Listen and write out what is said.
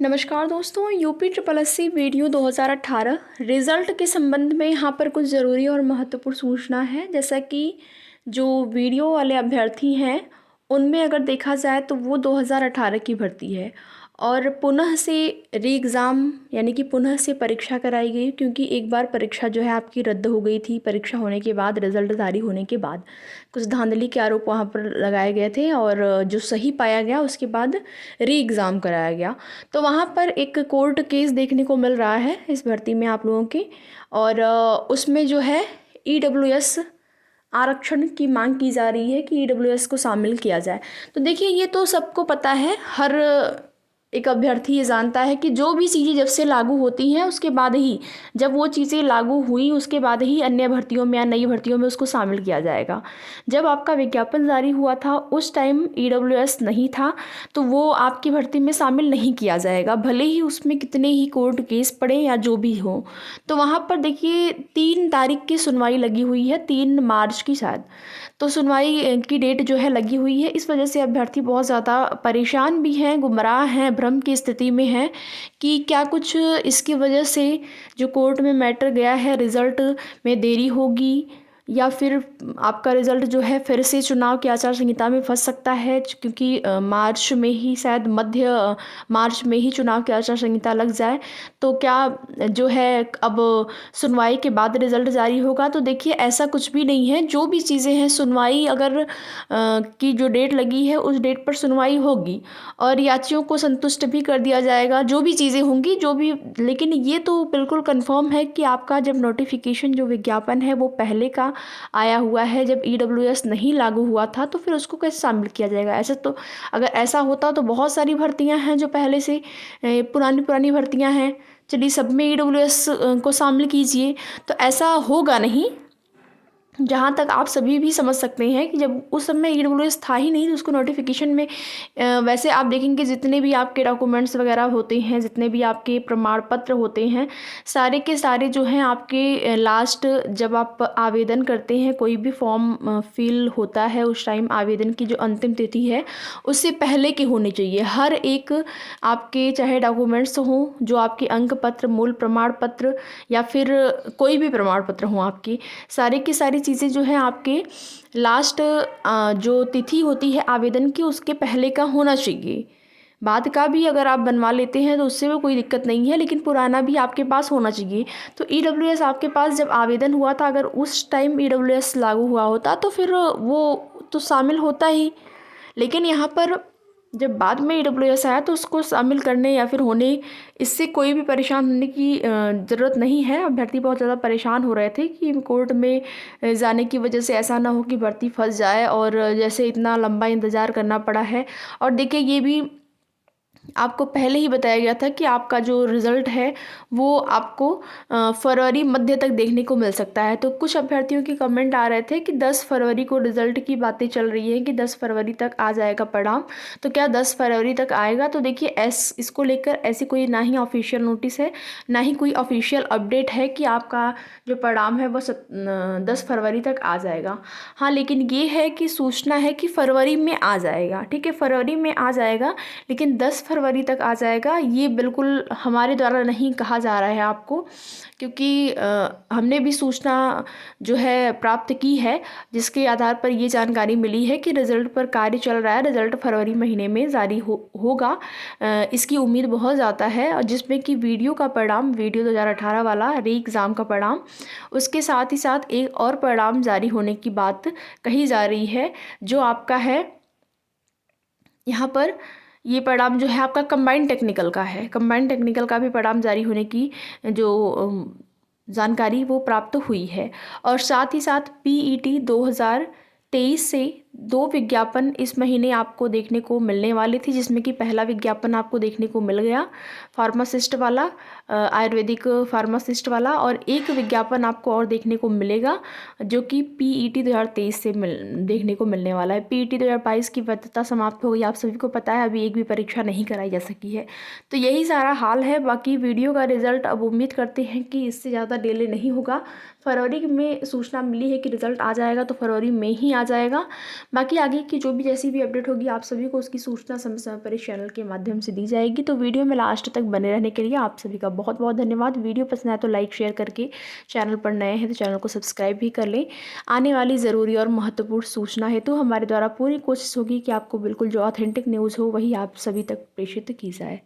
नमस्कार दोस्तों, UP triple SC video 2018 result के संबंध में यहाँ पर कुछ ज़रूरी और महत्वपूर्ण सूचना है। जैसा कि जो वीडियो वाले अभ्यर्थी हैं उनमें अगर देखा जाए तो वो 2018 की भर्ती है और पुनः से री एग्ज़ाम यानी कि पुनः से परीक्षा कराई गई, क्योंकि एक बार परीक्षा जो है आपकी रद्द हो गई थी। परीक्षा होने के बाद रिज़ल्ट जारी होने के बाद कुछ धांधली के आरोप वहाँ पर लगाए गए थे और जो सही पाया गया उसके बाद री एग्ज़ाम कराया गया। तो वहाँ पर एक कोर्ट केस देखने को मिल रहा है इस भर्ती में आप लोगों के, और उसमें जो है ईडब्ल्यूएस आरक्षण की मांग की जा रही है कि ईडब्ल्यूएस को शामिल किया जाए। तो देखिए, ये तो सबको पता है, हर एक अभ्यर्थी ये जानता है कि जो भी चीज़ें जब से लागू होती हैं उसके बाद ही, जब वो चीज़ें लागू हुई उसके बाद ही अन्य भर्तियों में या नई भर्तियों में उसको शामिल किया जाएगा। जब आपका विज्ञापन जारी हुआ था उस टाइम ईडब्ल्यूएस नहीं था, तो वो आपकी भर्ती में शामिल नहीं किया जाएगा, भले ही उसमें कितने ही कोर्ट केस पड़े या जो भी हो। तो वहाँ पर देखिए 3 तारीख की सुनवाई लगी हुई है, 3 मार्च की शायद। तो सुनवाई की डेट जो है लगी हुई है। इस वजह से अभ्यर्थी बहुत ज़्यादा परेशान भी हैं, गुमराह हैं, भ्रम की स्थिति में हैं कि क्या कुछ इसकी वजह से जो कोर्ट में मैटर गया है रिज़ल्ट में देरी होगी, या फिर आपका रिज़ल्ट जो है फिर से चुनाव की आचार संहिता में फंस सकता है, क्योंकि मार्च में ही शायद मध्य मार्च में ही चुनाव की आचार संहिता लग जाए। तो क्या जो है अब सुनवाई के बाद रिज़ल्ट जारी होगा? तो देखिए, ऐसा कुछ भी नहीं है। जो भी चीज़ें हैं, सुनवाई अगर की जो डेट लगी है उस डेट पर सुनवाई होगी और याचियों को संतुष्ट भी कर दिया जाएगा, जो भी चीज़ें होंगी जो भी। लेकिन ये तो बिल्कुल कंफर्म है कि आपका जब नोटिफिकेशन जो विज्ञापन है वो पहले का आया हुआ है, जब ईडब्ल्यूएस नहीं लागू हुआ था, तो फिर उसको कैसे शामिल किया जाएगा? ऐसे तो अगर ऐसा होता तो बहुत सारी भर्तियां हैं जो पहले से पुरानी पुरानी भर्तियां हैं, चलिए सब में ईडब्ल्यूएस को शामिल कीजिए। तो ऐसा होगा नहीं। जहाँ तक आप सभी भी समझ सकते हैं कि जब उस समय ईडब्ल्यूएस था ही नहीं, तो उसको नोटिफिकेशन में वैसे आप देखेंगे जितने भी आपके डॉक्यूमेंट्स वगैरह होते हैं, जितने भी आपके प्रमाण पत्र होते हैं, सारे के सारे जो हैं आपके लास्ट जब आप आवेदन करते हैं, कोई भी फॉर्म फिल होता है, उस टाइम आवेदन की जो अंतिम तिथि है उससे पहले की होनी चाहिए। हर एक आपके चाहे डॉक्यूमेंट्स हों, जो आपके अंक पत्र, मूल प्रमाण पत्र या फिर कोई भी प्रमाण पत्र हों, आपकी सारी की सारी चीज़ें जो है आपके लास्ट जो तिथि होती है आवेदन की उसके पहले का होना चाहिए। बाद का भी अगर आप बनवा लेते हैं तो उससे भी कोई दिक्कत नहीं है, लेकिन पुराना भी आपके पास होना चाहिए। तो ईडब्ल्यूएस आपके पास जब आवेदन हुआ था, अगर उस टाइम ईडब्ल्यूएस लागू हुआ होता तो फिर वो तो शामिल होता ही। लेकिन यहाँ पर जब बाद में ईडब्ल्यूएस आया तो उसको शामिल करने या फिर होने, इससे कोई भी परेशान होने की ज़रूरत नहीं है। अभ्यर्थी बहुत ज़्यादा परेशान हो रहे थे कि कोर्ट में जाने की वजह से ऐसा ना हो कि भर्ती फंस जाए, और जैसे इतना लंबा इंतज़ार करना पड़ा है। और देखिए, ये भी आपको पहले ही बताया गया था कि आपका जो रिज़ल्ट है वो आपको फरवरी मध्य तक देखने को मिल सकता है। तो कुछ अभ्यर्थियों के कमेंट आ रहे थे कि 10 फरवरी को रिज़ल्ट की बातें चल रही हैं कि 10 फरवरी तक आ जाएगा परिणाम। तो क्या 10 फरवरी तक आएगा? तो देखिए, इसको लेकर ऐसी कोई ना ही ऑफिशियल नोटिस है, ना ही कोई ऑफिशियल अपडेट है कि आपका जो परिणाम है वो 10 फरवरी तक आ जाएगा। हाँ, लेकिन ये है कि सूचना है कि फरवरी में आ जाएगा। ठीक है, फरवरी में आ जाएगा, लेकिन 10 फरवरी तक आ जाएगा ये बिल्कुल हमारे द्वारा नहीं कहा जा रहा है आपको, क्योंकि हमने भी सूचना जो है प्राप्त की है, जिसके आधार पर ये जानकारी मिली है कि रिज़ल्ट पर कार्य चल रहा है। रिज़ल्ट फरवरी महीने में जारी होगा, इसकी उम्मीद बहुत ज़्यादा है। और जिसमें कि वीडियो का परिणाम, वीडियो 2018 वाला री एग्ज़ाम का परिणाम, उसके साथ ही साथ एक और परिणाम जारी होने की बात कही जा रही है, जो आपका है यहाँ पर। ये परिणाम जो है आपका कंबाइंड टेक्निकल का है। कंबाइंड टेक्निकल का भी परिणाम जारी होने की जो जानकारी वो प्राप्त हुई है। और साथ ही साथ पीईटी 2023 से 2 विज्ञापन इस महीने आपको देखने को मिलने वाले थे, जिसमें कि पहला विज्ञापन आपको देखने को मिल गया फार्मासिस्ट वाला, आयुर्वेदिक फार्मासिस्ट वाला, और एक विज्ञापन आपको और देखने को मिलेगा जो कि पीईटी 2023 से देखने को मिलने वाला है। पीईटी 2022 की वैधता समाप्त हो गई, आप सभी को पता है, अभी एक भी परीक्षा नहीं कराई जा सकी है। तो यही सारा हाल है। बाकी वीडियो का रिज़ल्ट अब उम्मीद करते हैं कि इससे ज़्यादा डिले नहीं होगा। फरवरी में सूचना मिली है कि रिज़ल्ट आ जाएगा, तो फरवरी में ही आ जाएगा। बाकी आगे की जो भी जैसी भी अपडेट होगी आप सभी को उसकी सूचना समय समय पर इस चैनल के माध्यम से दी जाएगी। तो वीडियो में लास्ट तक बने रहने के लिए आप सभी का बहुत बहुत धन्यवाद। वीडियो पसंद आए तो लाइक शेयर करके, चैनल पर नए हैं तो चैनल को सब्सक्राइब भी कर लें। आने वाली ज़रूरी और महत्वपूर्ण सूचना हेतु हमारे द्वारा पूरी कोशिश होगी कि आपको बिल्कुल जो ऑथेंटिक न्यूज़ हो वही आप सभी तक प्रेषित की जाए।